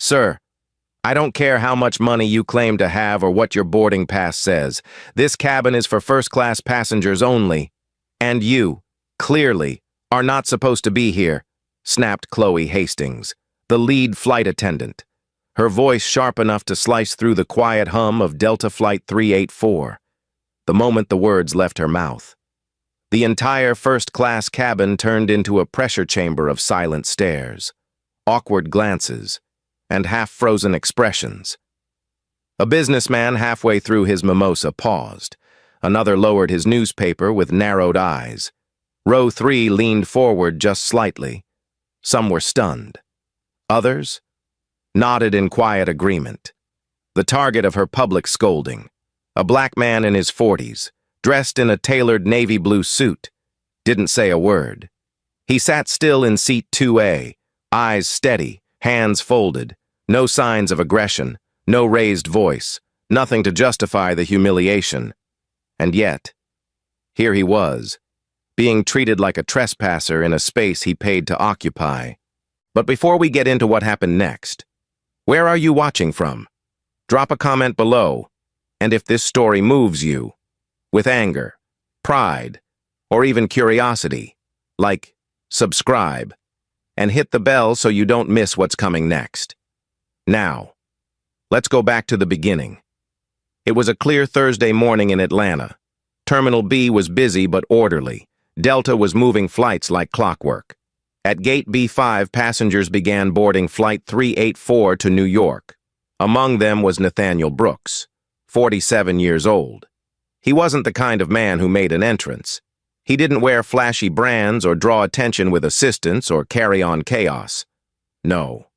Sir, I don't care how much money you claim to have or what your boarding pass says. This cabin is for first-class passengers only. And you, clearly, are not supposed to be here, snapped Chloe Hastings, the lead flight attendant, her voice sharp enough to slice through the quiet hum of Delta Flight 384, the moment the words left her mouth. The entire first-class cabin turned into a pressure chamber of silent stares, awkward glances, and half-frozen expressions. A businessman halfway through his mimosa paused. Another lowered his newspaper with narrowed eyes. Row 3 leaned forward just slightly. Some were stunned. Others nodded in quiet agreement. The target of her public scolding, a black man in his 40s, dressed in a tailored navy blue suit, didn't say a word. He sat still in seat 2A, eyes steady, hands folded, no signs of aggression, no raised voice, nothing to justify the humiliation. And yet, here he was, being treated like a trespasser in a space he paid to occupy. But before we get into what happened next, where are you watching from? Drop a comment below, and if this story moves you, with anger, pride, or even curiosity, like, subscribe, and hit the bell so you don't miss what's coming next. Now, let's go back to the beginning. It was a clear Thursday morning in Atlanta. Terminal B was busy but orderly. Delta was moving flights like clockwork. At Gate B5, passengers began boarding Flight 384 to New York. Among them was Nathaniel Brooks, 47 years old. He wasn't the kind of man who made an entrance. He didn't wear flashy brands or draw attention with assistance or carry on chaos. No.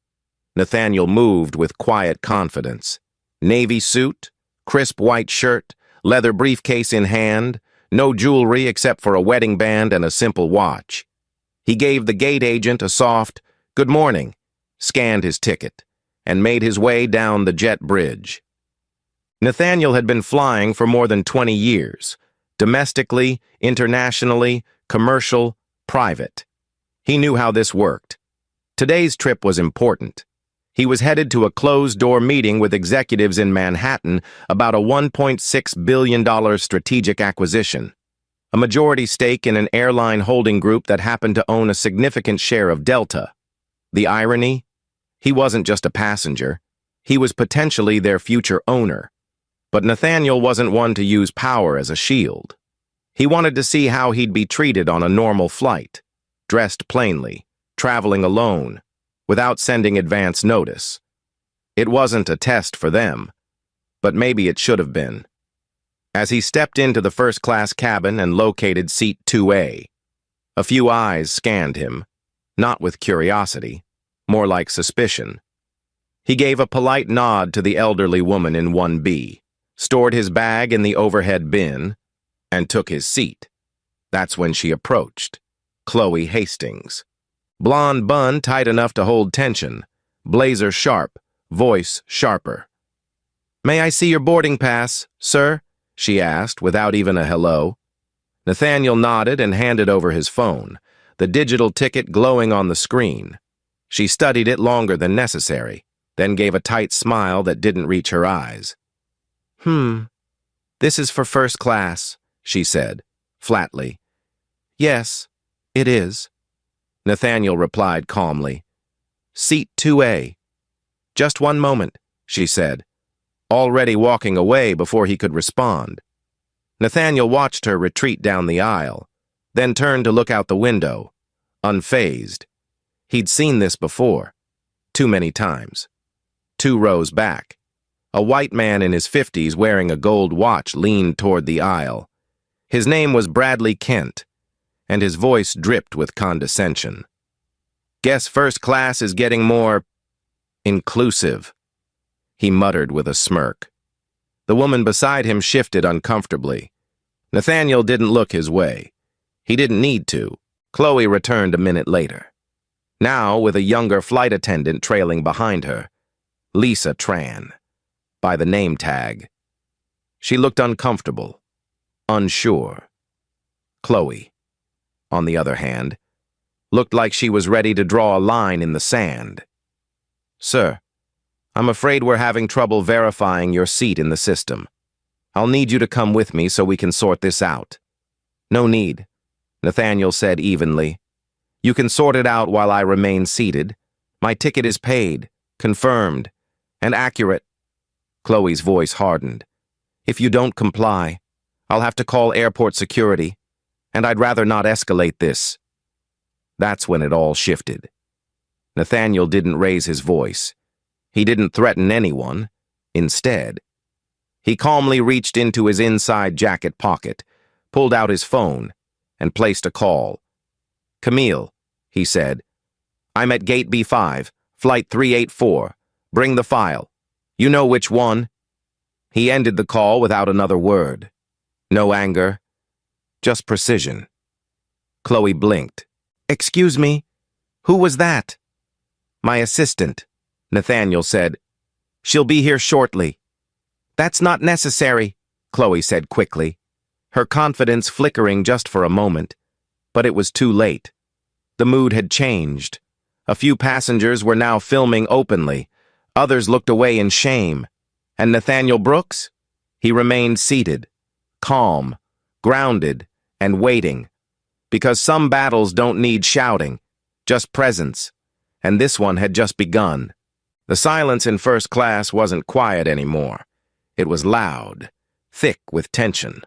Nathaniel moved with quiet confidence. Navy suit, crisp white shirt, leather briefcase in hand, no jewelry except for a wedding band and a simple watch. He gave the gate agent a soft, "Good morning," scanned his ticket, and made his way down the jet bridge. Nathaniel had been flying for more than 20 years, domestically, internationally, commercial, private. He knew how this worked. Today's trip was important. He was headed to a closed-door meeting with executives in Manhattan about a $1.6 billion strategic acquisition, a majority stake in an airline holding group that happened to own a significant share of Delta. The irony? He wasn't just a passenger. He was potentially their future owner. But Nathaniel wasn't one to use power as a shield. He wanted to see how he'd be treated on a normal flight, dressed plainly, traveling alone, without sending advance notice. It wasn't a test for them, but maybe it should have been. As he stepped into the first-class cabin and located seat 2A, a few eyes scanned him, not with curiosity, more like suspicion. He gave a polite nod to the elderly woman in 1B, stored his bag in the overhead bin, and took his seat. That's when she approached, Chloe Hastings. Blonde bun tight enough to hold tension, blazer sharp, voice sharper. "May I see your boarding pass, sir?" she asked, without even a hello. Nathaniel nodded and handed over his phone, the digital ticket glowing on the screen. She studied it longer than necessary, then gave a tight smile that didn't reach her eyes. This is for first class," she said, flatly. "Yes, it is," Nathaniel replied calmly. "Seat 2A. "Just one moment," she said, already walking away before he could respond. Nathaniel watched her retreat down the aisle, then turned to look out the window, unfazed. He'd seen this before, too many times. 2 rows back, a white man in his 50s wearing a gold watch leaned toward the aisle. His name was Bradley Kent, and his voice dripped with condescension. "Guess first class is getting more inclusive," he muttered with a smirk. The woman beside him shifted uncomfortably. Nathaniel didn't look his way. He didn't need to. Chloe returned a minute later, now with a younger flight attendant trailing behind her, Lisa Tran, by the name tag. She looked uncomfortable, unsure. Chloe, on the other hand, looked like she was ready to draw a line in the sand. "Sir, I'm afraid we're having trouble verifying your seat in the system. I'll need you to come with me so we can sort this out." "No need," Nathaniel said evenly. "You can sort it out while I remain seated. My ticket is paid, confirmed, and accurate." Chloe's voice hardened. "If you don't comply, I'll have to call airport security, and I'd rather not escalate this." That's when it all shifted. Nathaniel didn't raise his voice. He didn't threaten anyone. Instead, he calmly reached into his inside jacket pocket, pulled out his phone, and placed a call. "Camille," he said, "I'm at Gate B5, Flight 384. Bring the file. You know which one." He ended the call without another word. No anger, just precision. Chloe blinked. "Excuse me, who was that?" "My assistant," Nathaniel said. "She'll be here shortly." "That's not necessary," Chloe said quickly, her confidence flickering just for a moment. But it was too late. The mood had changed. A few passengers were now filming openly. Others looked away in shame. And Nathaniel Brooks? He remained seated, calm, grounded, and waiting. Because some battles don't need shouting, just presence. And this one had just begun. The silence in first class wasn't quiet anymore. It was loud, thick with tension,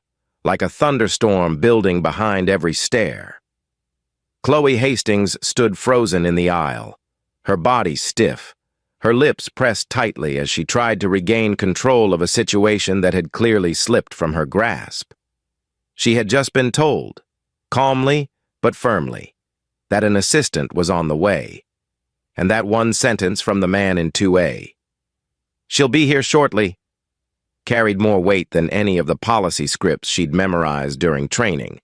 like a thunderstorm building behind every stair. Chloe Hastings stood frozen in the aisle, her body stiff, her lips pressed tightly as she tried to regain control of a situation that had clearly slipped from her grasp. She had just been told, calmly but firmly, that an assistant was on the way, and that one sentence from the man in 2A, "She'll be here shortly," carried more weight than any of the policy scripts she'd memorized during training.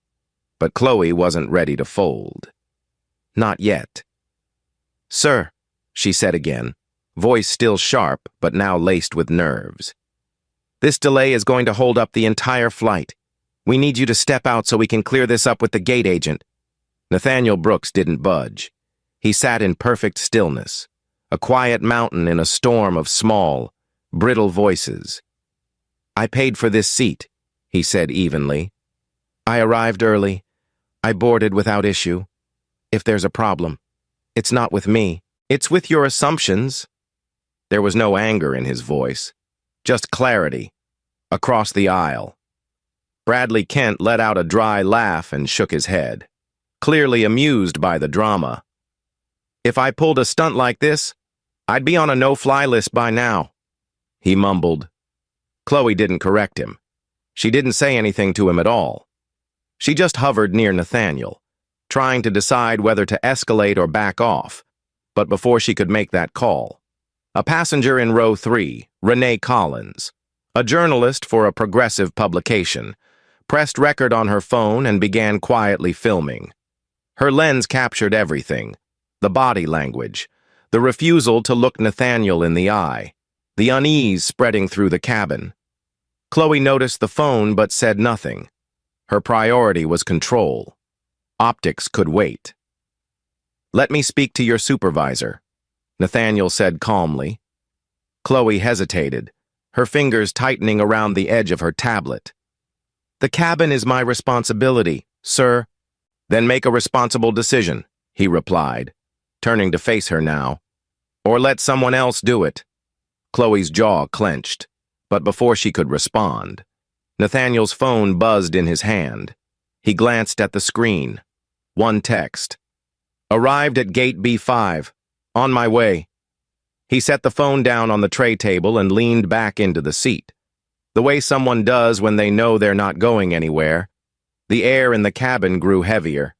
But Chloe wasn't ready to fold. Not yet. "Sir," she said again, voice still sharp but now laced with nerves. "This delay is going to hold up the entire flight. We need you to step out so we can clear this up with the gate agent." Nathaniel Brooks didn't budge. He sat in perfect stillness, a quiet mountain in a storm of small, brittle voices. "I paid for this seat," he said evenly. "I arrived early. I boarded without issue. If there's a problem, it's not with me. It's with your assumptions." There was no anger in his voice, just clarity, across the aisle. Bradley Kent let out a dry laugh and shook his head, clearly amused by the drama. "If I pulled a stunt like this, I'd be on a no-fly list by now," he mumbled. Chloe didn't correct him. She didn't say anything to him at all. She just hovered near Nathaniel, trying to decide whether to escalate or back off. But before she could make that call, a passenger in row 3, Renee Collins, a journalist for a progressive publication, pressed record on her phone and began quietly filming. Her lens captured everything: the body language, the refusal to look Nathaniel in the eye, the unease spreading through the cabin. Chloe noticed the phone but said nothing. Her priority was control. Optics could wait. "Let me speak to your supervisor," Nathaniel said calmly. Chloe hesitated, her fingers tightening around the edge of her tablet. "The cabin is my responsibility, sir." "Then make a responsible decision," he replied, turning to face her now. "Or let someone else do it." Chloe's jaw clenched, but before she could respond, Nathaniel's phone buzzed in his hand. He glanced at the screen. One text. "Arrived at Gate B5. On my way." He set the phone down on the tray table and leaned back into the seat, the way someone does when they know they're not going anywhere. The air in the cabin grew heavier.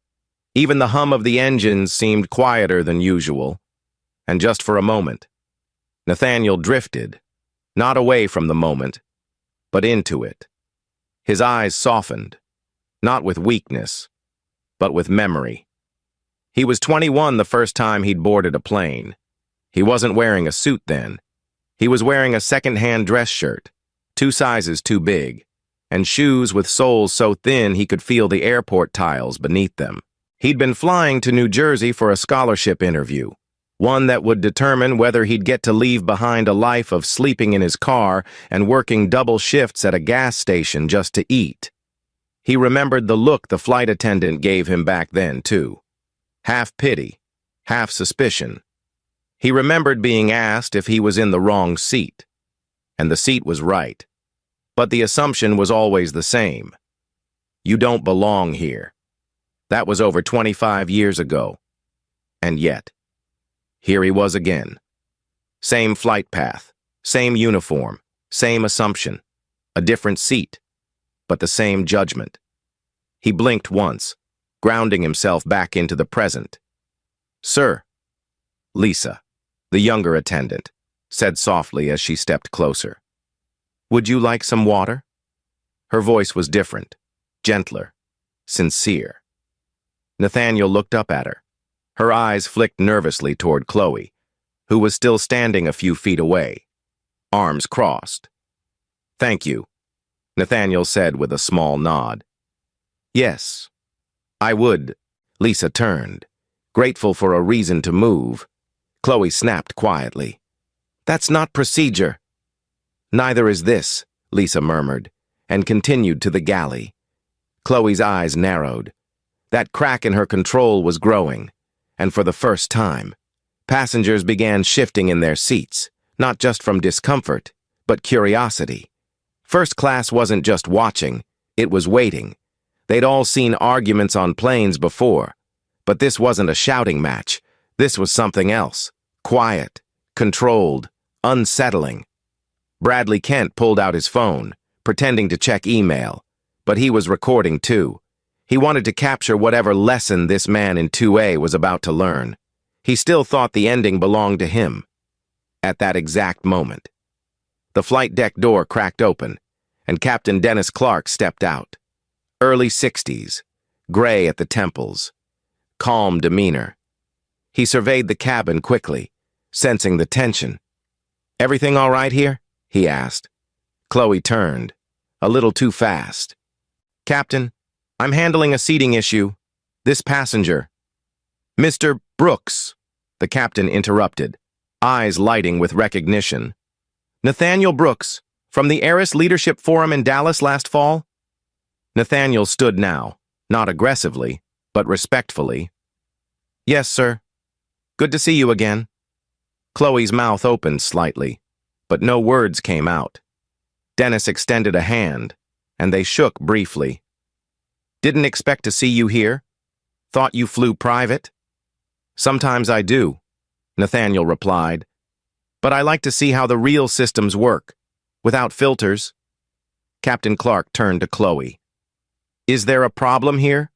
Even the hum of the engines seemed quieter than usual. And just for a moment, Nathaniel drifted, not away from the moment, but into it. His eyes softened, not with weakness, but with memory. He was 21 the first time he'd boarded a plane. He wasn't wearing a suit then. He was wearing a second-hand dress shirt, 2 sizes too big, and shoes with soles so thin he could feel the airport tiles beneath them. He'd been flying to New Jersey for a scholarship interview, one that would determine whether he'd get to leave behind a life of sleeping in his car and working double shifts at a gas station just to eat. He remembered the look the flight attendant gave him back then, too. Half pity, half suspicion. He remembered being asked if he was in the wrong seat. And the seat was right. But the assumption was always the same. You don't belong here. That was over 25 years ago. And yet, here he was again. Same flight path, same uniform, same assumption, a different seat, but the same judgment. He blinked once, grounding himself back into the present. "Sir," Lisa, the younger attendant, said softly as she stepped closer. "Would you like some water?" Her voice was different, gentler, sincere. Nathaniel looked up at her. Her eyes flicked nervously toward Chloe, who was still standing a few feet away, arms crossed. "Thank you," Nathaniel said with a small nod. "Yes, I would." Lisa turned, grateful for a reason to move. Chloe snapped quietly. "That's not procedure." "Neither is this," Lisa murmured, and continued to the galley. Chloe's eyes narrowed. That crack in her control was growing, and for the first time, passengers began shifting in their seats, not just from discomfort, but curiosity. First class wasn't just watching, it was waiting. They'd all seen arguments on planes before, but this wasn't a shouting match. This was something else. Quiet, controlled, unsettling. Bradley Kent pulled out his phone, pretending to check email, but he was recording too. He wanted to capture whatever lesson this man in 2A was about to learn. He still thought the ending belonged to him. At that exact moment, the flight deck door cracked open, and Captain Dennis Clark stepped out. Early 60s, gray at the temples, calm demeanor. He surveyed the cabin quickly, sensing the tension. "Everything all right here?" he asked. Chloe turned, a little too fast. "Captain, I'm handling a seating issue. This passenger." "Mr. Brooks," the captain interrupted, eyes lighting with recognition. "Nathaniel Brooks, from the Heiress Leadership Forum in Dallas last fall?" Nathaniel stood now, not aggressively, but respectfully. "Yes, sir. Good to see you again." Chloe's mouth opened slightly, but no words came out. Dennis extended a hand, and they shook briefly. "Didn't expect to see you here. Thought you flew private?" "Sometimes I do," Nathaniel replied. "But I like to see how the real systems work, without filters." Captain Clark turned to Chloe. "Is there a problem here?"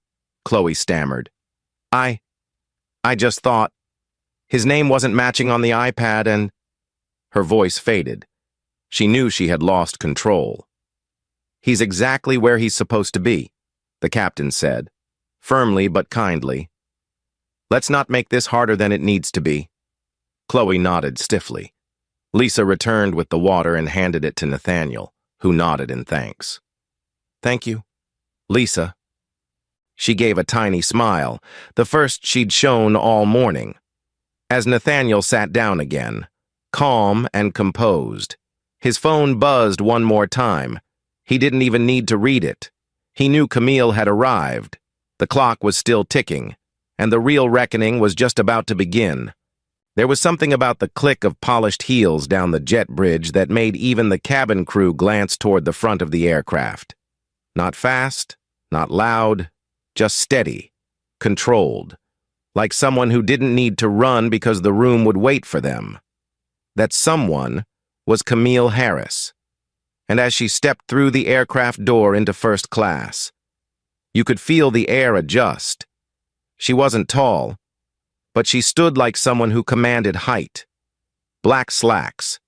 Chloe stammered. I just thought. His name wasn't matching on the iPad and..." Her voice faded. She knew she had lost control. "He's exactly where he's supposed to be," the captain said, firmly but kindly. "Let's not make this harder than it needs to be." Chloe nodded stiffly. Lisa returned with the water and handed it to Nathaniel, who nodded in thanks. "Thank you, Lisa." She gave a tiny smile, the first she'd shown all morning. As Nathaniel sat down again, calm and composed, his phone buzzed one more time. He didn't even need to read it. He knew Camille had arrived. The clock was still ticking, and the real reckoning was just about to begin. There was something about the click of polished heels down the jet bridge that made even the cabin crew glance toward the front of the aircraft. Not fast, not loud, just steady, controlled, like someone who didn't need to run because the room would wait for them. That someone was Camille Harris. And as she stepped through the aircraft door into first class, you could feel the air adjust. She wasn't tall, but she stood like someone who commanded height. Black slacks,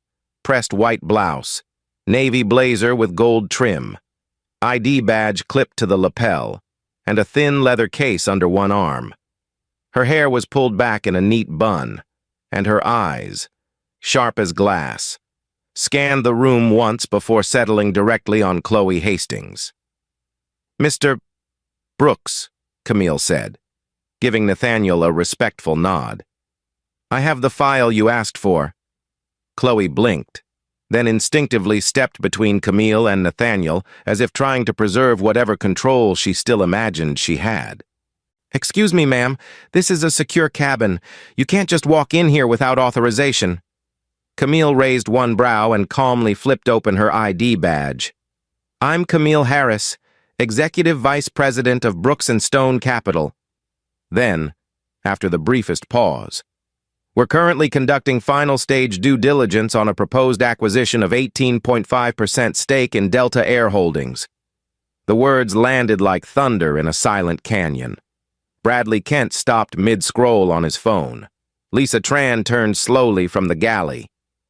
pressed white blouse, navy blazer with gold trim, ID badge clipped to the lapel, and a thin leather case under one arm. Her hair was pulled back in a neat bun, and her eyes, sharp as glass, scanned the room once before settling directly on Chloe Hastings. "Mr. Brooks," Camille said, giving Nathaniel a respectful nod. I have the file you asked for. Chloe blinked, then instinctively stepped between Camille and Nathaniel as if trying to preserve whatever control she still imagined she had. Excuse me, ma'am. This is a secure cabin. You can't just walk in here without authorization. Camille raised one brow and calmly flipped open her ID badge. I'm Camille Harris, Executive Vice President of Brooks & Stone Capital. Then, after the briefest pause, we're currently conducting final stage due diligence on a proposed acquisition of 18.5% stake in Delta Air Holdings. The words landed like thunder in a silent canyon. Bradley Kent stopped mid-scroll on his phone. Lisa Tran turned slowly from the galley.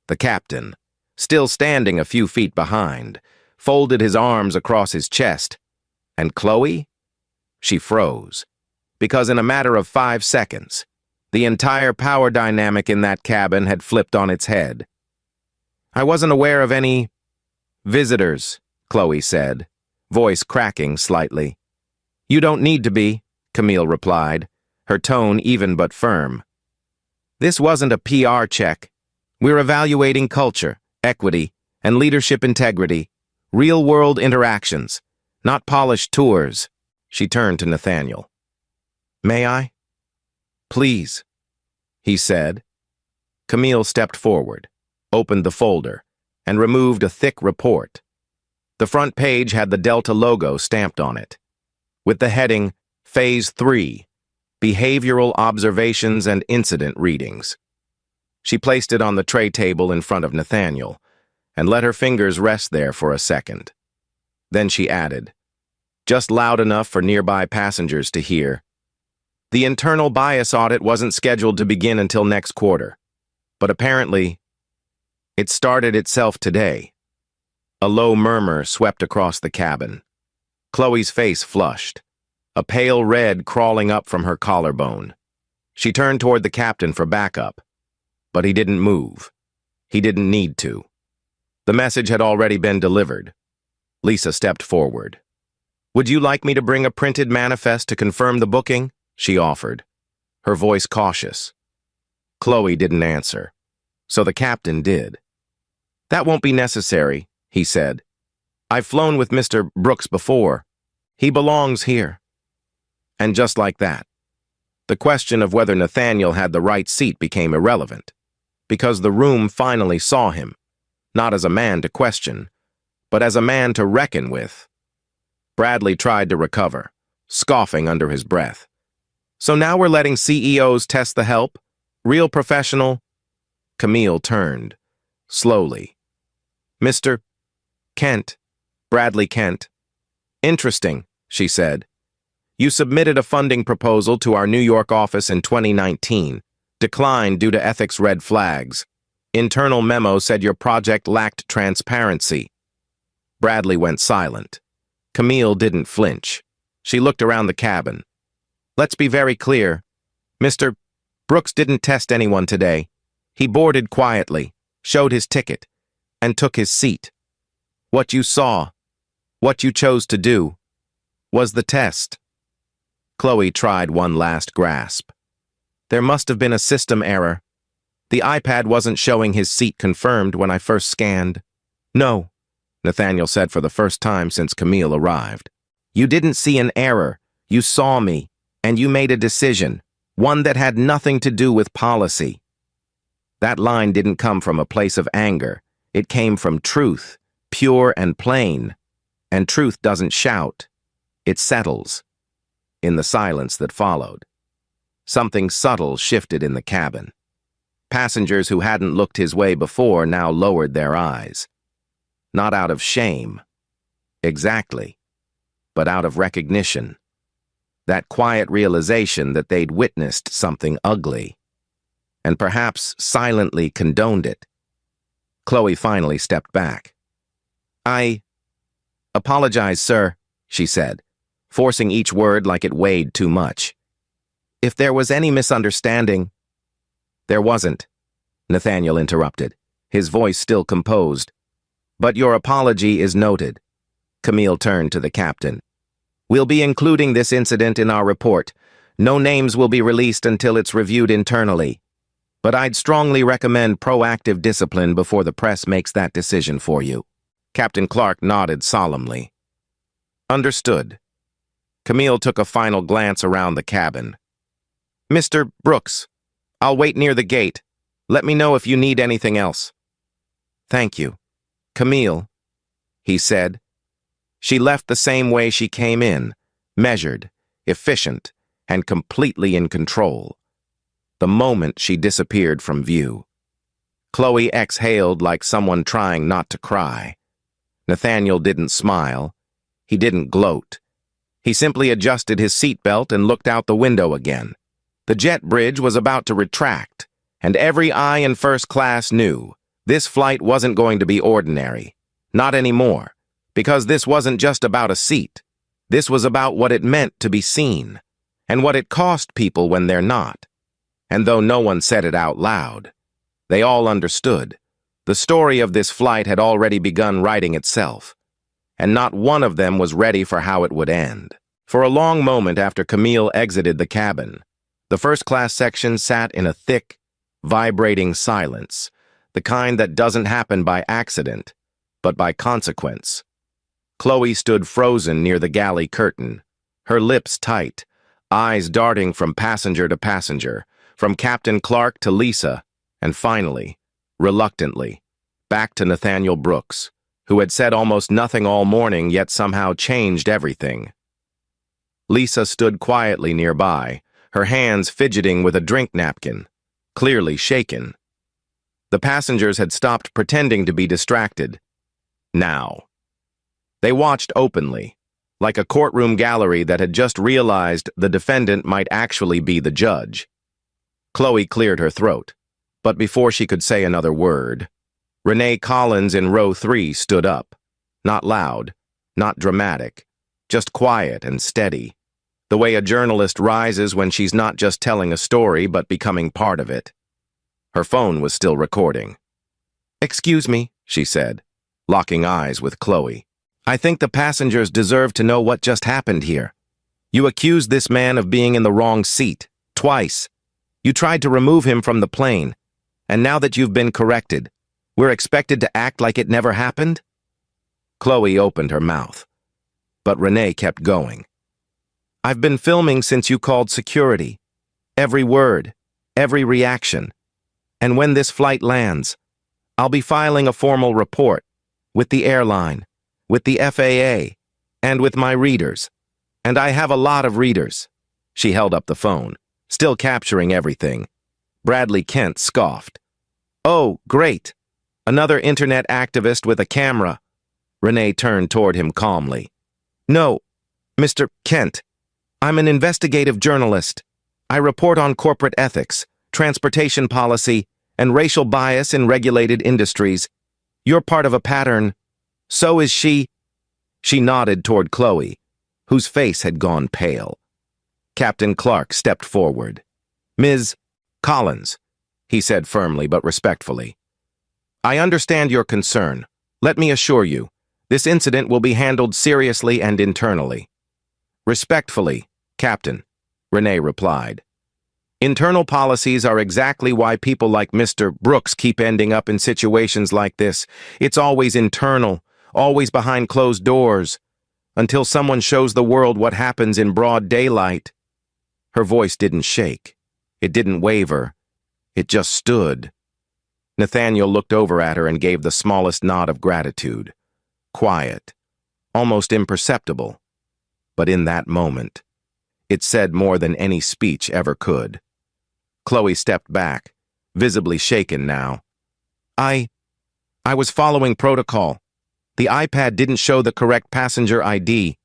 The captain, still standing a few feet behind, folded his arms across his chest. And Chloe? She froze, because in a matter of 5 seconds, the entire power dynamic in that cabin had flipped on its head. I wasn't aware of any visitors, Chloe said, voice cracking slightly. You don't need to be, Camille replied, her tone even but firm. This wasn't a PR check. We're evaluating culture, equity, and leadership integrity, real-world interactions, not polished tours. She turned to Nathaniel. May I? Please, he said. Camille stepped forward, opened the folder, and removed a thick report. The front page had the Delta logo stamped on it, with the heading Phase 3, Behavioral Observations and Incident Readings. She placed it on the tray table in front of Nathaniel, and let her fingers rest there for a second. Then she added, just loud enough for nearby passengers to hear, the internal bias audit wasn't scheduled to begin until next quarter, but apparently, it started itself today. A low murmur swept across the cabin. Chloe's face flushed, a pale red crawling up from her collarbone. She turned toward the captain for backup, but he didn't move. He didn't need to. The message had already been delivered. Lisa stepped forward. Would you like me to bring a printed manifest to confirm the booking? She offered, her voice cautious. Chloe didn't answer, so the captain did. That won't be necessary, he said. I've flown with Mr. Brooks before. He belongs here. And just like that, the question of whether Nathaniel had the right seat became irrelevant, because the room finally saw him, not as a man to question, but as a man to reckon with. Bradley tried to recover, scoffing under his breath. So now we're letting CEOs test the help? Real professional? Camille turned, slowly. Mr. Kent, Bradley Kent. Interesting, she said. You submitted a funding proposal to our New York office in 2019, declined due to ethics red flags. Internal memo said your project lacked transparency. Bradley went silent. Camille didn't flinch. She looked around the cabin. Let's be very clear. Mr. Brooks didn't test anyone today. He boarded quietly, showed his ticket, and took his seat. What you saw, what you chose to do, was the test. Chloe tried one last grasp. There must have been a system error. The iPad wasn't showing his seat confirmed when I first scanned. No, Nathaniel said for the first time since Camille arrived. You didn't see an error. You saw me, and you made a decision, one that had nothing to do with policy. That line didn't come from a place of anger. It came from truth, pure and plain. And truth doesn't shout. It settles. In the silence that followed, something subtle shifted in the cabin. Passengers who hadn't looked his way before now lowered their eyes. Not out of shame, exactly, but out of recognition. That quiet realization that they'd witnessed something ugly, and perhaps silently condoned it. Chloe finally stepped back. I apologize, sir, she said, forcing each word like it weighed too much. If there was any misunderstanding— There wasn't, Nathaniel interrupted, his voice still composed. But your apology is noted. Camille turned to the captain. We'll be including this incident in our report. No names will be released until it's reviewed internally. but I'd strongly recommend proactive discipline before the press makes that decision for you." Captain Clark nodded solemnly. "Understood." Camille took a final glance around the cabin. "Mr. Brooks, I'll wait near the gate. Let me know if you need anything else." "Thank you, Camille," he said. She left the same way she came in, measured, efficient, and completely in control. The moment she disappeared from view, Chloe exhaled like someone trying not to cry. Nathaniel didn't smile. He didn't gloat. He simply adjusted his seatbelt and looked out the window again. The jet bridge was about to retract, and every eye in first class knew this flight wasn't going to be ordinary. Not anymore, because this wasn't just about a seat. This was about what it meant to be seen, and what it cost people when they're not. And though no one said it out loud, they all understood. The story of this flight had already begun writing itself, and not one of them was ready for how it would end. For a long moment after Camille exited the cabin, the first-class section sat in a thick, vibrating silence, the kind that doesn't happen by accident, but by consequence. Chloe stood frozen near the galley curtain, her lips tight, eyes darting from passenger to passenger, from Captain Clark to Lisa, and finally, reluctantly, back to Nathaniel Brooks, who had said almost nothing all morning yet somehow changed everything. Lisa stood quietly nearby, her hands fidgeting with a drink napkin, clearly shaken. The passengers had stopped pretending to be distracted. Now. They watched openly, like a courtroom gallery that had just realized the defendant might actually be the judge. Chloe cleared her throat, but before she could say another word, Renee Collins in row 3 stood up. Not loud, not dramatic, just quiet and steady, the way a journalist rises when she's not just telling a story but becoming part of it. Her phone was still recording. "Excuse me," she said, locking eyes with Chloe. "I think the passengers deserve to know what just happened here. You accused this man of being in the wrong seat, twice. You tried to remove him from the plane, and now that you've been corrected, we're expected to act like it never happened?" Chloe opened her mouth, but Renee kept going. "I've been filming since you called security. Every word, every reaction. And when this flight lands, I'll be filing a formal report with the airline, with the FAA, and with my readers. And I have a lot of readers." She held up the phone, still capturing everything. Bradley Kent scoffed. "Oh, great. Another internet activist with a camera." Renee turned toward him calmly. "No, Mr. Kent. I'm an investigative journalist. I report on corporate ethics, transportation policy, and racial bias in regulated industries. You're part of a pattern. So is she." She nodded toward Chloe, whose face had gone pale. Captain Clark stepped forward. "Ms. Collins," he said firmly but respectfully, "I understand your concern. Let me assure you, this incident will be handled seriously and internally." "Respectfully, Captain," Renee replied. "Internal policies are exactly why people like Mr. Brooks keep ending up in situations like this. It's always internal, always behind closed doors, until someone shows the world what happens in broad daylight." Her voice didn't shake. It didn't waver. It just stood. Nathaniel looked over at her and gave the smallest nod of gratitude. Quiet, almost imperceptible. But in that moment, it said more than any speech ever could. Chloe stepped back, visibly shaken now. I was following protocol. The iPad didn't show the correct passenger ID.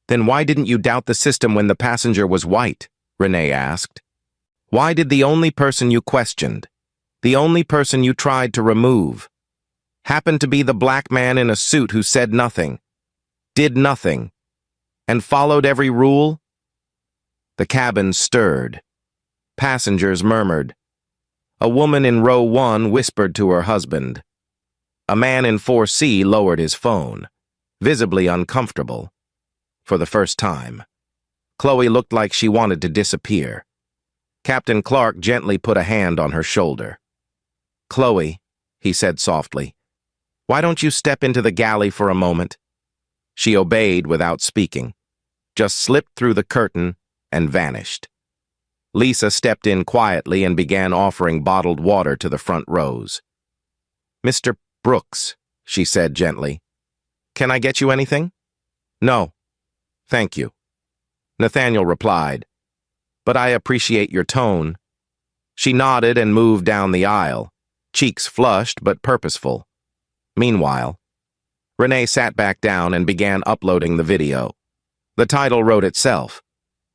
Then why didn't you doubt the system when the passenger was white? Renee asked. Why did the only person you questioned, the only person you tried to remove, happen to be the black man in a suit who said nothing, did nothing, and followed every rule? The cabin stirred. Passengers murmured. A woman in row 1 whispered to her husband. A man in 4C lowered his phone, visibly uncomfortable. For the first time, Chloe looked like she wanted to disappear. Captain Clark gently put a hand on her shoulder. "Chloe," he said softly, "why don't you step into the galley for a moment?" She obeyed without speaking, just slipped through the curtain and vanished. Lisa stepped in quietly and began offering bottled water to the front rows. "Mr. Brooks," she said gently, "can I get you anything?" "No, thank you," Nathaniel replied, "but I appreciate your tone." She nodded and moved down the aisle, cheeks flushed but purposeful. Meanwhile, Renee sat back down and began uploading the video. The title wrote itself: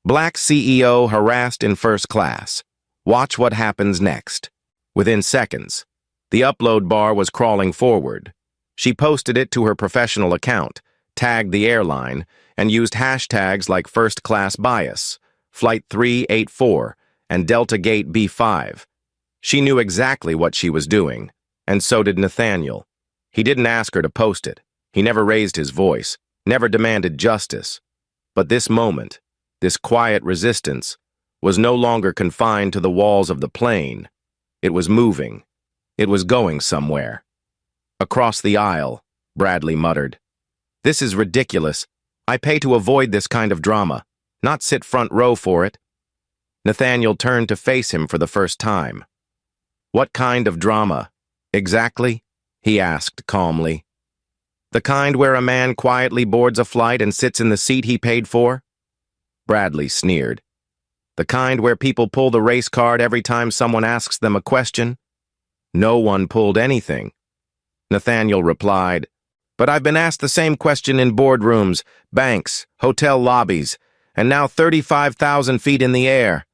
"Black CEO Harassed in First Class. Watch what happens next." Within seconds, the upload bar was crawling forward. She posted it to her professional account, tagged the airline, and used hashtags like First Class Bias, Flight 384, and Delta Gate B5. She knew exactly what she was doing, and so did Nathaniel. He didn't ask her to post it. He never raised his voice, never demanded justice. But this moment, this quiet resistance, was no longer confined to the walls of the plane. It was moving. It was going somewhere. Across the aisle, Bradley muttered, "This is ridiculous. I pay to avoid this kind of drama, not sit front row for it." Nathaniel turned to face him for the first time. "What kind of drama, exactly?" he asked calmly. "The kind where a man quietly boards a flight and sits in the seat he paid for?" Bradley sneered. "The kind where people pull the race card every time someone asks them a question?" "No one pulled anything," Nathaniel replied. "But I've been asked the same question in boardrooms, banks, hotel lobbies, and now 35,000 feet in the air.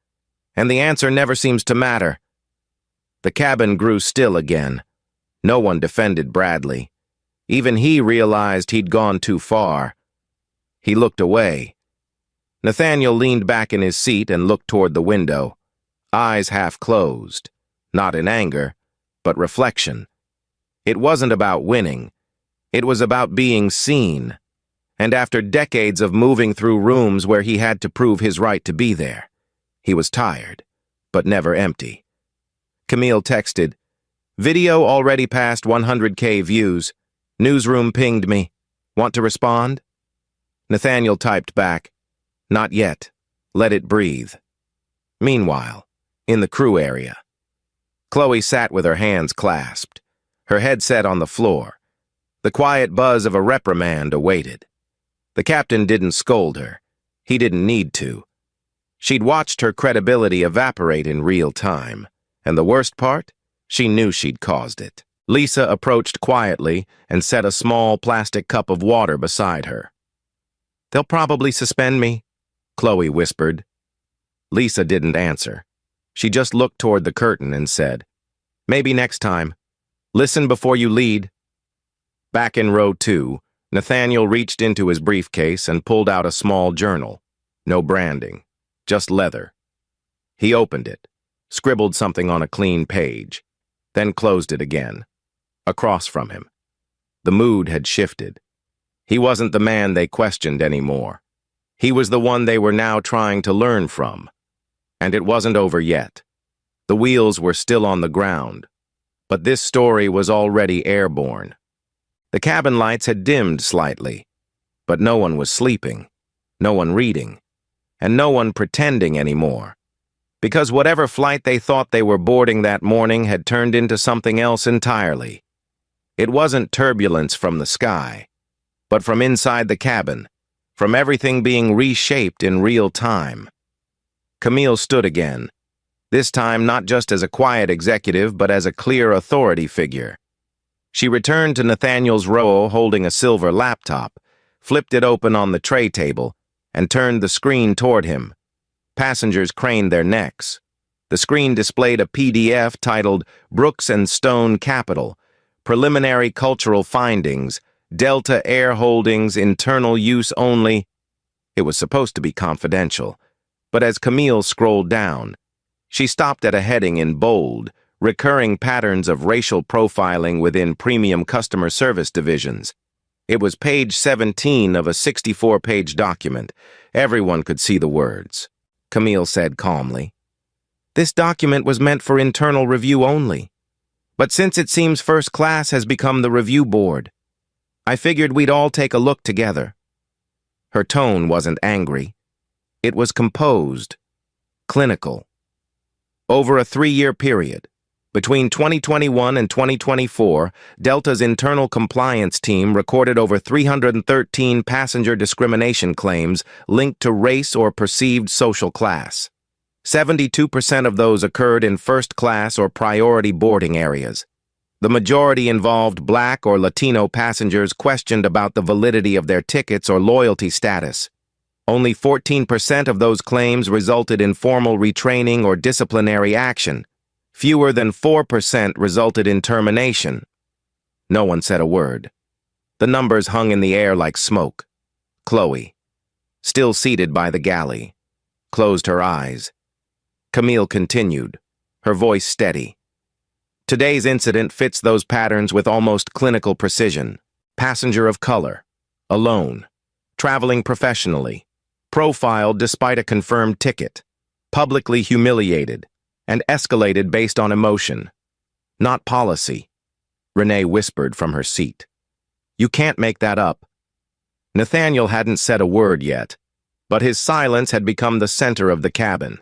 And the answer never seems to matter." The cabin grew still again. No one defended Bradley. Even he realized he'd gone too far. He looked away. Nathaniel leaned back in his seat and looked toward the window, eyes half closed, not in anger, but reflection. It wasn't about winning. It was about being seen. And after decades of moving through rooms where he had to prove his right to be there, he was tired, but never empty. Camille texted, "Video already past 100K views. Newsroom pinged me. Want to respond?" Nathaniel typed back, "Not yet. Let it breathe." Meanwhile, in the crew area, Chloe sat with her hands clasped, her head set on the floor. The quiet buzz of a reprimand awaited. The captain didn't scold her. He didn't need to. She'd watched her credibility evaporate in real time, and the worst part? She knew she'd caused it. Lisa approached quietly and set a small plastic cup of water beside her. "They'll probably suspend me," Chloe whispered. Lisa didn't answer. She just looked toward the curtain and said, "Maybe next time. Listen before you lead." Back in row 2, Nathaniel reached into his briefcase and pulled out a small journal. No branding, just leather. He opened it, scribbled something on a clean page, then closed it again. Across from him, the mood had shifted. He wasn't the man they questioned anymore. He was the one they were now trying to learn from. And it wasn't over yet. The wheels were still on the ground, but this story was already airborne. The cabin lights had dimmed slightly, but no one was sleeping, no one reading, and no one pretending anymore. Because whatever flight they thought they were boarding that morning had turned into something else entirely. It wasn't turbulence from the sky, but from inside the cabin, from everything being reshaped in real time. Camille stood again, this time not just as a quiet executive, but as a clear authority figure. She returned to Nathaniel's row holding a silver laptop, flipped it open on the tray table, and turned the screen toward him. Passengers craned their necks. The screen displayed a PDF titled Brooks and Stone Capital, Preliminary Cultural Findings, Delta Air Holdings, Internal Use Only. It was supposed to be confidential, but as Camille scrolled down, she stopped at a heading in bold, recurring patterns of racial profiling within premium customer service divisions. It was page 17 of a 64-page document. Everyone could see the words. Camille said calmly, This document was meant for internal review only. But since it seems first class has become the review board, I figured we'd all take a look together. Her tone wasn't angry. It was composed, clinical. Over a 3-year period, between 2021 and 2024, Delta's internal compliance team recorded over 313 passenger discrimination claims linked to race or perceived social class. 72% of those occurred in first-class or priority boarding areas. The majority involved Black or Latino passengers questioned about the validity of their tickets or loyalty status. Only 14% of those claims resulted in formal retraining or disciplinary action. Fewer than 4% resulted in termination. No one said a word. The numbers hung in the air like smoke. Chloe, still seated by the galley, closed her eyes. Camille continued, her voice steady. Today's incident fits those patterns with almost clinical precision. Passenger of color, alone, traveling professionally, profiled despite a confirmed ticket, publicly humiliated, and escalated based on emotion. Not policy, Renee whispered from her seat. You can't make that up. Nathaniel hadn't said a word yet, but his silence had become the center of the cabin.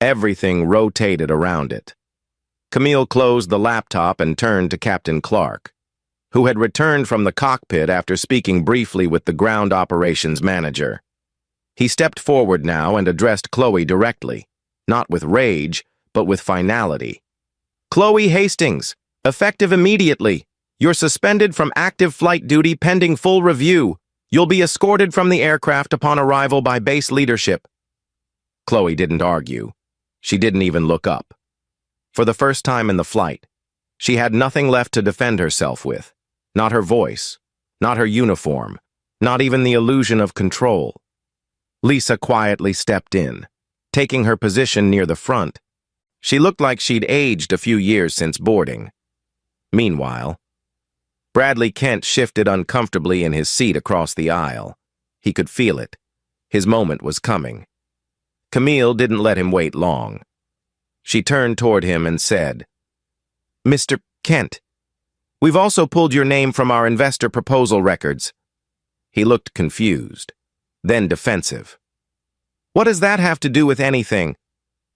Everything rotated around it. Camille closed the laptop and turned to Captain Clark, who had returned from the cockpit after speaking briefly with the ground operations manager. He stepped forward now and addressed Chloe directly, not with rage, but with finality. Chloe Hastings, effective immediately. You're suspended from active flight duty pending full review. You'll be escorted from the aircraft upon arrival by base leadership. Chloe didn't argue. She didn't even look up. For the first time in the flight, she had nothing left to defend herself with. Not her voice, not her uniform, not even the illusion of control. Lisa quietly stepped in, taking her position near the front. She looked like she'd aged a few years since boarding. Meanwhile, Bradley Kent shifted uncomfortably in his seat across the aisle. He could feel it. His moment was coming. Camille didn't let him wait long. She turned toward him and said, Mr. Kent, we've also pulled your name from our investor proposal records. He looked confused, then defensive. What does that have to do with anything?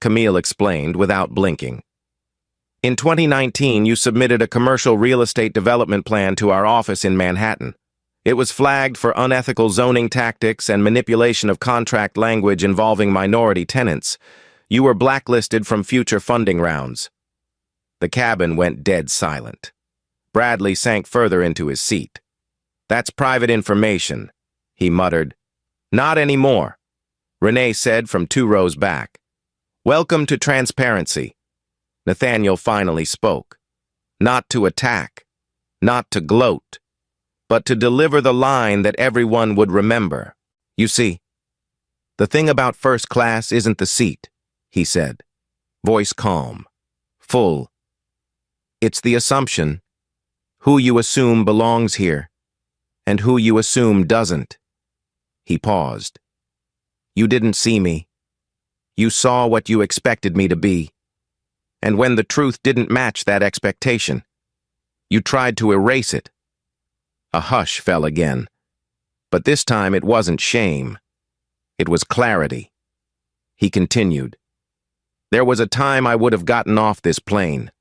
Camille explained without blinking. In 2019, you submitted a commercial real estate development plan to our office in Manhattan. It was flagged for unethical zoning tactics and manipulation of contract language involving minority tenants. You were blacklisted from future funding rounds. The cabin went dead silent. Bradley sank further into his seat. That's private information, he muttered. Not anymore, Renee said from 2 rows back. Welcome to transparency. Nathaniel finally spoke. Not to attack, not to gloat, but to deliver the line that everyone would remember. You see, the thing about first class isn't the seat, he said, voice calm, full. It's the assumption, who you assume belongs here, and who you assume doesn't. He paused. You didn't see me. You saw what you expected me to be. And when the truth didn't match that expectation, you tried to erase it. A hush fell again, but this time it wasn't shame. It was clarity. He continued. There was a time I would have gotten off this plane.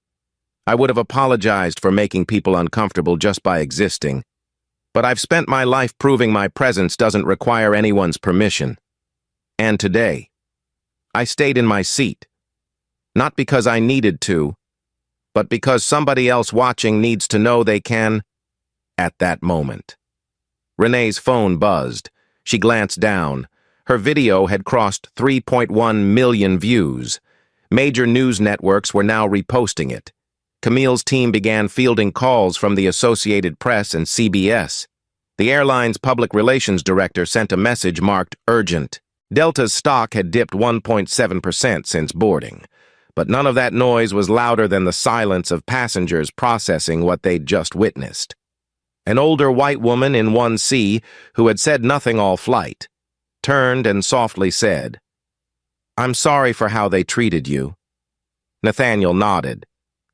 I would have apologized for making people uncomfortable just by existing, but I've spent my life proving my presence doesn't require anyone's permission. And today, I stayed in my seat, not because I needed to, but because somebody else watching needs to know they can. At that moment, Renee's phone buzzed. She glanced down. Her video had crossed 3.1 million views. Major news networks were now reposting it. Camille's team began fielding calls from the Associated Press and CBS. The airline's public relations director sent a message marked urgent. Delta's stock had dipped 1.7% since boarding, but none of that noise was louder than the silence of passengers processing what they'd just witnessed. An older white woman in 1C, who had said nothing all flight, turned and softly said, I'm sorry for how they treated you. Nathaniel nodded,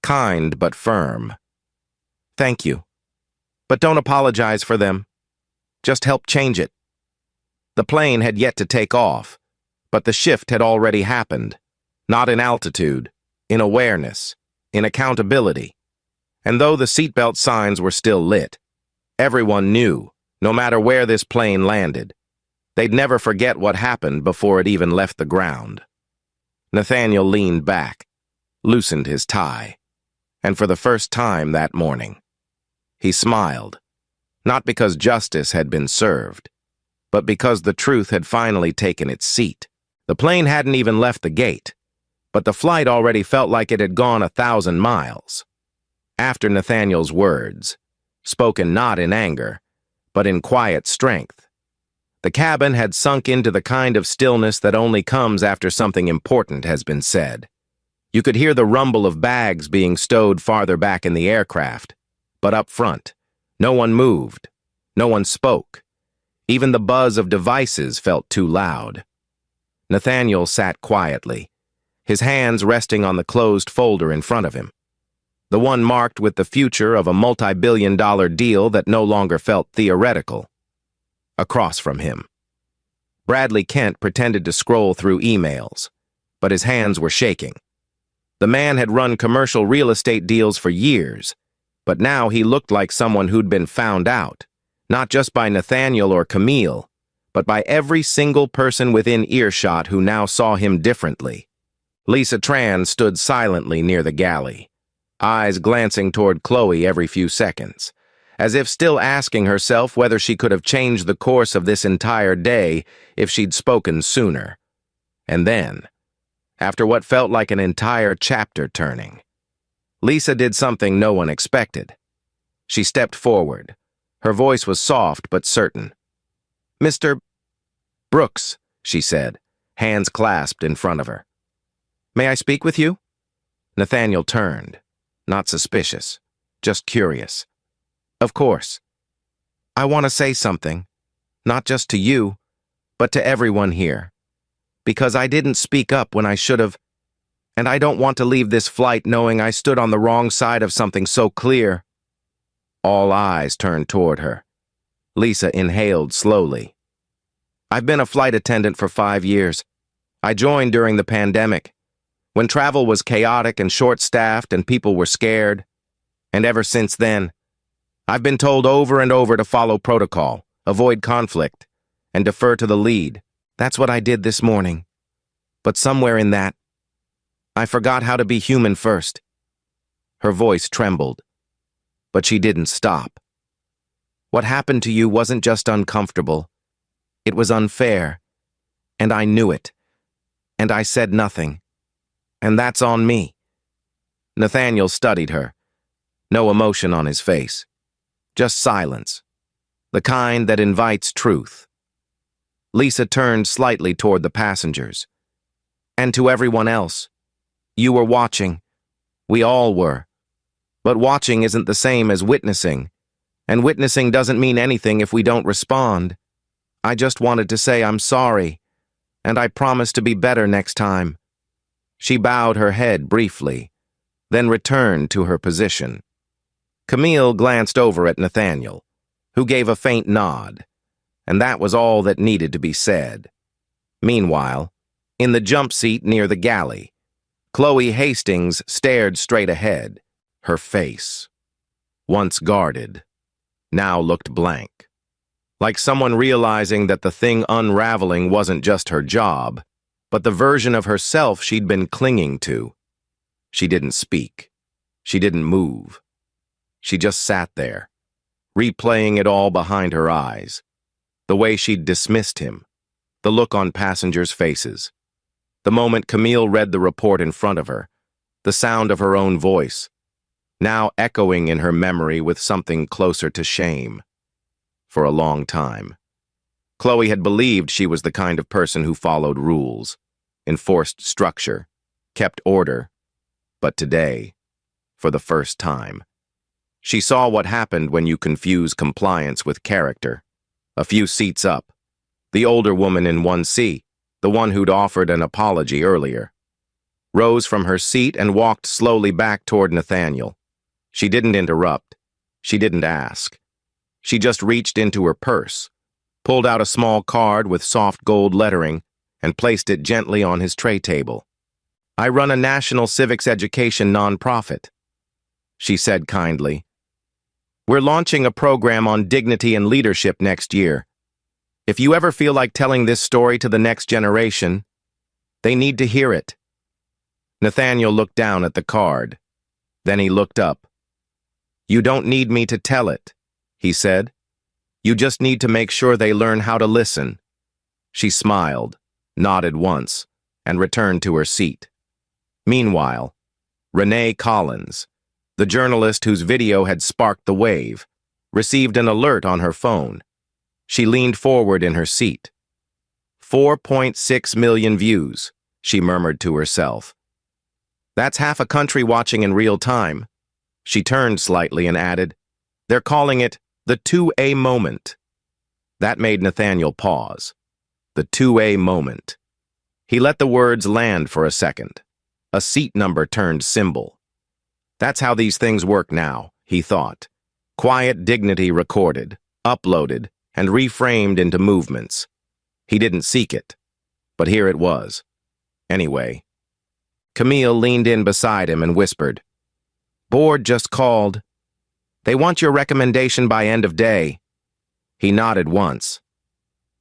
kind but firm. Thank you. But don't apologize for them. Just help change it. The plane had yet to take off, but the shift had already happened. Not in altitude, in awareness, in accountability. And though the seatbelt signs were still lit, everyone knew, no matter where this plane landed, they'd never forget what happened before it even left the ground. Nathaniel leaned back, loosened his tie, and for the first time that morning, he smiled, not because justice had been served, but because the truth had finally taken its seat. The plane hadn't even left the gate, but the flight already felt like it had gone 1,000 miles. After Nathaniel's words, spoken not in anger, but in quiet strength, the cabin had sunk into the kind of stillness that only comes after something important has been said. You could hear the rumble of bags being stowed farther back in the aircraft, but up front, no one moved, no one spoke. Even the buzz of devices felt too loud. Nathaniel sat quietly, his hands resting on the closed folder in front of him, the one marked with the future of a multi-billion-dollar deal that no longer felt theoretical. Across from him, Bradley Kent pretended to scroll through emails, but his hands were shaking. The man had run commercial real estate deals for years, but now he looked like someone who'd been found out, not just by Nathaniel or Camille, but by every single person within earshot who now saw him differently. Lisa Tran stood silently near the galley, eyes glancing toward Chloe every few seconds, as if still asking herself whether she could have changed the course of this entire day if she'd spoken sooner. And then, after what felt like an entire chapter turning, Lisa did something no one expected. She stepped forward. Her voice was soft but certain. "Mr. Brooks," she said, hands clasped in front of her. "May I speak with you?" Nathaniel turned, not suspicious, just curious. "Of course. I want to say something, not just to you, but to everyone here, because I didn't speak up when I should have, and I don't want to leave this flight knowing I stood on the wrong side of something so clear." All eyes turned toward her. Lisa inhaled slowly. "I've been a flight attendant for 5 years. I joined during the pandemic, when travel was chaotic and short-staffed and people were scared. And ever since then, I've been told over and over to follow protocol, avoid conflict, and defer to the lead. That's what I did this morning. But somewhere in that, I forgot how to be human first." Her voice trembled, but she didn't stop. "What happened to you wasn't just uncomfortable. It was unfair, and I knew it, and I said nothing. And that's on me." Nathaniel studied her, no emotion on his face, just silence, the kind that invites truth. Lisa turned slightly toward the passengers. "And to everyone else, you were watching. We all were. But watching isn't the same as witnessing, and witnessing doesn't mean anything if we don't respond. I just wanted to say I'm sorry, and I promise to be better next time." She bowed her head briefly, then returned to her position. Camille glanced over at Nathaniel, who gave a faint nod, and that was all that needed to be said. Meanwhile, in the jump seat near the galley, Chloe Hastings stared straight ahead, her face, once guarded, now looked blank, like someone realizing that the thing unraveling wasn't just her job, but the version of herself she'd been clinging to. She didn't speak. She didn't move. She just sat there, replaying it all behind her eyes, the way she'd dismissed him, the look on passengers' faces, the moment Camille read the report in front of her, the sound of her own voice, now echoing in her memory with something closer to shame. For a long time, Chloe had believed she was the kind of person who followed rules, enforced structure, kept order. But today, for the first time, she saw what happened when you confuse compliance with character. A few seats up, the older woman in 1C, the one who'd offered an apology earlier. rose from her seat and walked slowly back toward Nathaniel. She didn't interrupt. She didn't ask. She just reached into her purse, pulled out a small card with soft gold lettering, and placed it gently on his tray table. "I run a national civics education nonprofit," she said kindly. "We're launching a program on dignity and leadership next year. If you ever feel like telling this story to the next generation, they need to hear it." Nathaniel looked down at the card. Then he looked up. "You don't need me to tell it," he said. "You just need to make sure they learn how to listen." She smiled, nodded once, and returned to her seat. Meanwhile, Renee Collins, the journalist whose video had sparked the wave, received an alert on her phone. She leaned forward in her seat. 4.6 million views, she murmured to herself. "That's half a country watching in real time." She turned slightly and added, "They're calling it the 2A moment." That made Nathaniel pause. The 2A moment. He let the words land for a second. A seat number turned symbol. That's how these things work now, he thought. Quiet dignity recorded, uploaded, and reframed into movements. He didn't seek it, but here it was. Anyway. Camille leaned in beside him and whispered, "Board just called. They want your recommendation by end of day." He nodded once.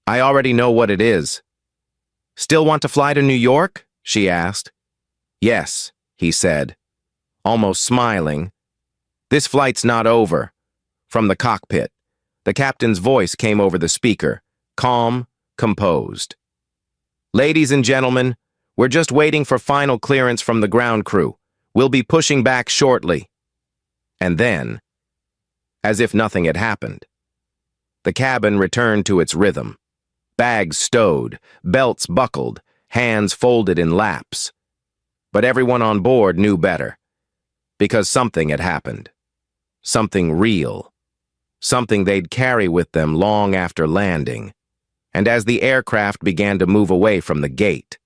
"I already know what it is." "Still want to fly to New York?" she asked. "Yes," he said, almost smiling. "This flight's not over." From the cockpit, the captain's voice came over the speaker, calm, composed. "Ladies and gentlemen, we're just waiting for final clearance from the ground crew. We'll be pushing back shortly." And then, as if nothing had happened, the cabin returned to its rhythm. Bags stowed, belts buckled, hands folded in laps. But everyone on board knew better, because something had happened. Something real. Something they'd carry with them long after landing. And as the aircraft began to move away from the gate,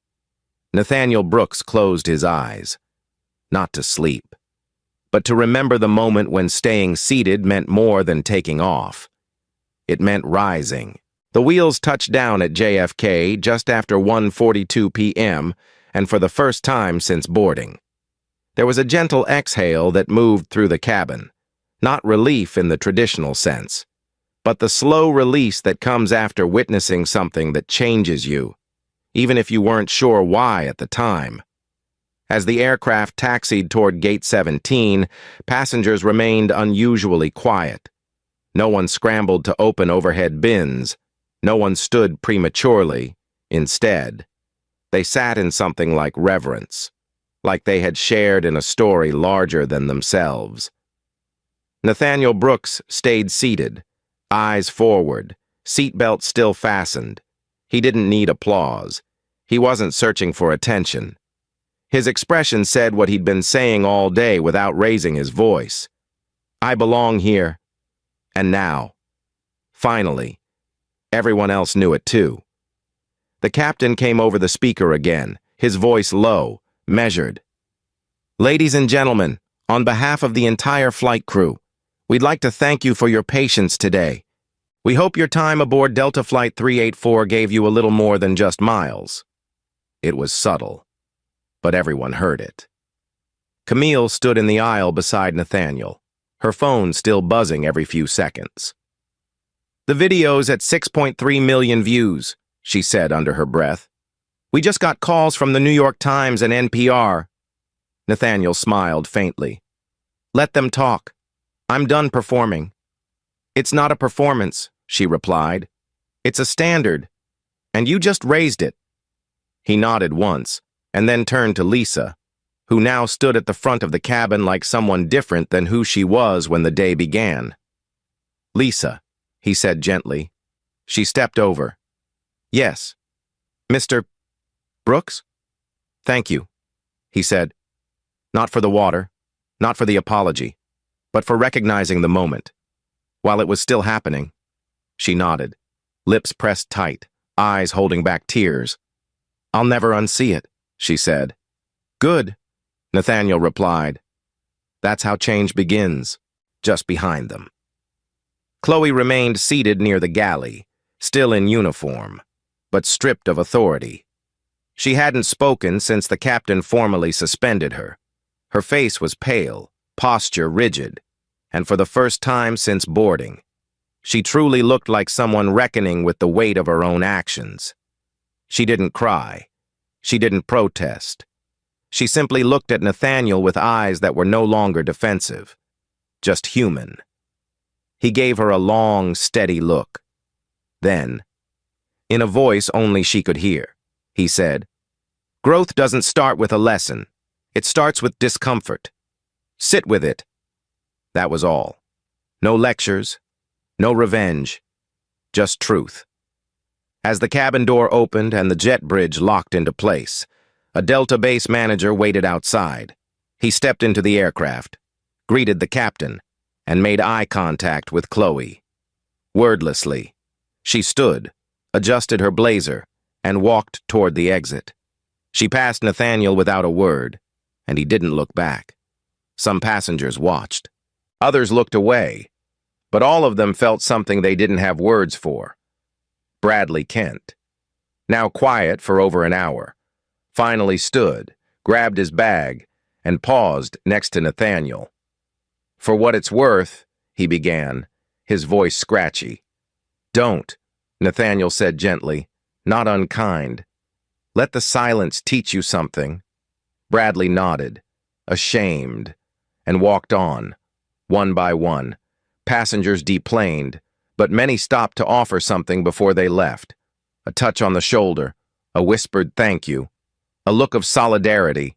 Nathaniel Brooks closed his eyes. Not to sleep, but to remember the moment when staying seated meant more than taking off. It meant rising. The wheels touched down at JFK just after 1:42 p.m., and for the first time since boarding. There was a gentle exhale that moved through the cabin, not relief in the traditional sense, but the slow release that comes after witnessing something that changes you, even if you weren't sure why at the time. As the aircraft taxied toward Gate 17, passengers remained unusually quiet. No one scrambled to open overhead bins. No one stood prematurely. Instead, they sat in something like reverence, like they had shared in a story larger than themselves. Nathaniel Brooks stayed seated, eyes forward, seatbelt still fastened. He didn't need applause. He wasn't searching for attention. His expression said what he'd been saying all day without raising his voice. "I belong here." And now, finally, everyone else knew it too. The captain came over the speaker again, his voice low, measured. "Ladies and gentlemen, on behalf of the entire flight crew, we'd like to thank you for your patience today. We hope your time aboard Delta Flight 384 gave you a little more than just miles." It was subtle, but everyone heard it. Camille stood in the aisle beside Nathaniel, her phone still buzzing every few seconds. "The video's at 6.3 million views," she said under her breath. "We just got calls from the New York Times and NPR." Nathaniel smiled faintly. "Let them talk. I'm done performing." "It's not a performance," she replied. "It's a standard. And you just raised it." He nodded once, and then turned to Lisa, who now stood at the front of the cabin like someone different than who she was when the day began. "Lisa," he said gently. She stepped over. "Yes. Mr. Brooks?" "Thank you," he said. "Not for the water, not for the apology, but for recognizing the moment. While it was still happening." She nodded, lips pressed tight, eyes holding back tears. "I'll never unsee it," she said. Good, Nathaniel replied. That's how change begins, just behind them. Chloe remained seated near the galley, still in uniform, but stripped of authority. She hadn't spoken since the captain formally suspended her. Her face was pale, posture rigid, and for the first time since boarding, she truly looked like someone reckoning with the weight of her own actions. She didn't cry. She didn't protest. She simply looked at Nathaniel with eyes that were no longer defensive, just human. He gave her a long, steady look. Then, in a voice only she could hear, he said, "Growth doesn't start with a lesson. It starts with discomfort. Sit with it." That was all. No lectures, no revenge, just truth. As the cabin door opened and the jet bridge locked into place, a Delta base manager waited outside. He stepped into the aircraft, greeted the captain, and made eye contact with Chloe. Wordlessly, she stood, adjusted her blazer, and walked toward the exit. She passed Nathaniel without a word, and he didn't look back. Some passengers watched. Others looked away, but all of them felt something they didn't have words for. Bradley Kent, now quiet for over an hour, finally stood, grabbed his bag, and paused next to Nathaniel. "For what it's worth," he began, his voice scratchy. "Don't," Nathaniel said gently, not unkind. "Let the silence teach you something." Bradley nodded, ashamed, and walked on, one by one. Passengers deplaned, but many stopped to offer something before they left. A touch on the shoulder, a whispered thank you, a look of solidarity.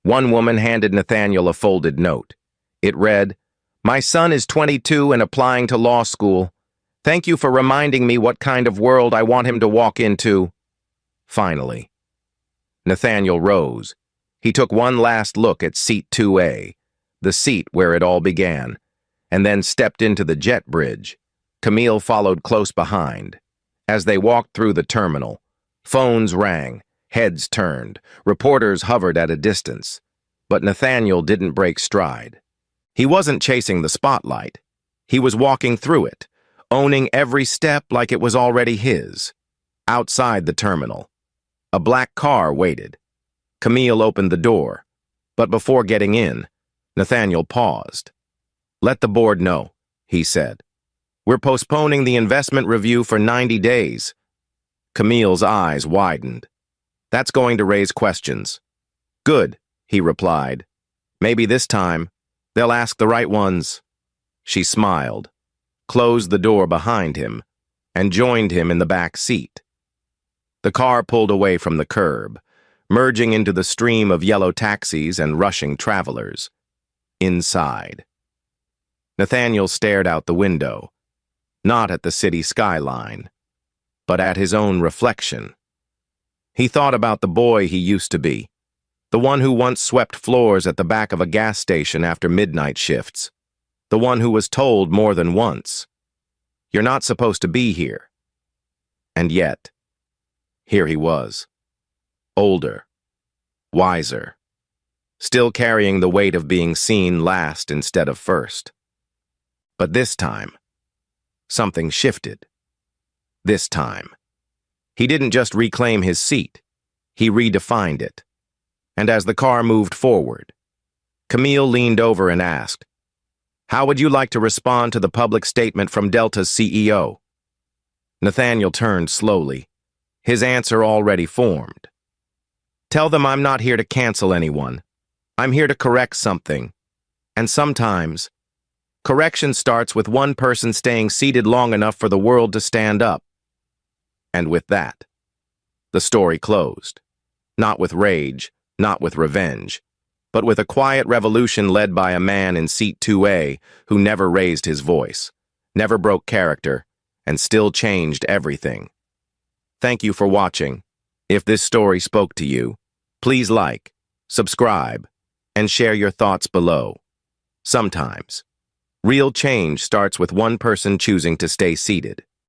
One woman handed Nathaniel a folded note. It read, "My son is 22 and applying to law school. Thank you for reminding me what kind of world I want him to walk into." Finally, Nathaniel rose. He took one last look at seat 2A, the seat where it all began, and then stepped into the jet bridge. Camille followed close behind. As they walked through the terminal, phones rang, heads turned, reporters hovered at a distance. But Nathaniel didn't break stride. He wasn't chasing the spotlight. He was walking through it, owning every step like it was already his. Outside the terminal, a black car waited. Camille opened the door, but before getting in, Nathaniel paused. "Let the board know," he said. "We're postponing the investment review for 90 days. Camille's eyes widened. "That's going to raise questions." "Good," he replied. "Maybe this time, they'll ask the right ones." She smiled, closed the door behind him, and joined him in the back seat. The car pulled away from the curb, merging into the stream of yellow taxis and rushing travelers. Inside, Nathaniel stared out the window, not at the city skyline, but at his own reflection. He thought about the boy he used to be, the one who once swept floors at the back of a gas station after midnight shifts, the one who was told more than once, "You're not supposed to be here." And yet, here he was, older, wiser, still carrying the weight of being seen last instead of first. But this time, something shifted. This time, he didn't just reclaim his seat, he redefined it. And as the car moved forward, Camille leaned over and asked, "How would you like to respond to the public statement from Delta's CEO?" Nathaniel turned slowly, his answer already formed. "Tell them I'm not here to cancel anyone. I'm here to correct something. And sometimes, correction starts with one person staying seated long enough for the world to stand up." And with that, the story closed. Not with rage, not with revenge, but with a quiet revolution led by a man in seat 2A who never raised his voice, never broke character, and still changed everything. Thank you for watching. If this story spoke to you, please like, subscribe, and share your thoughts below. Sometimes, real change starts with one person choosing to stay seated.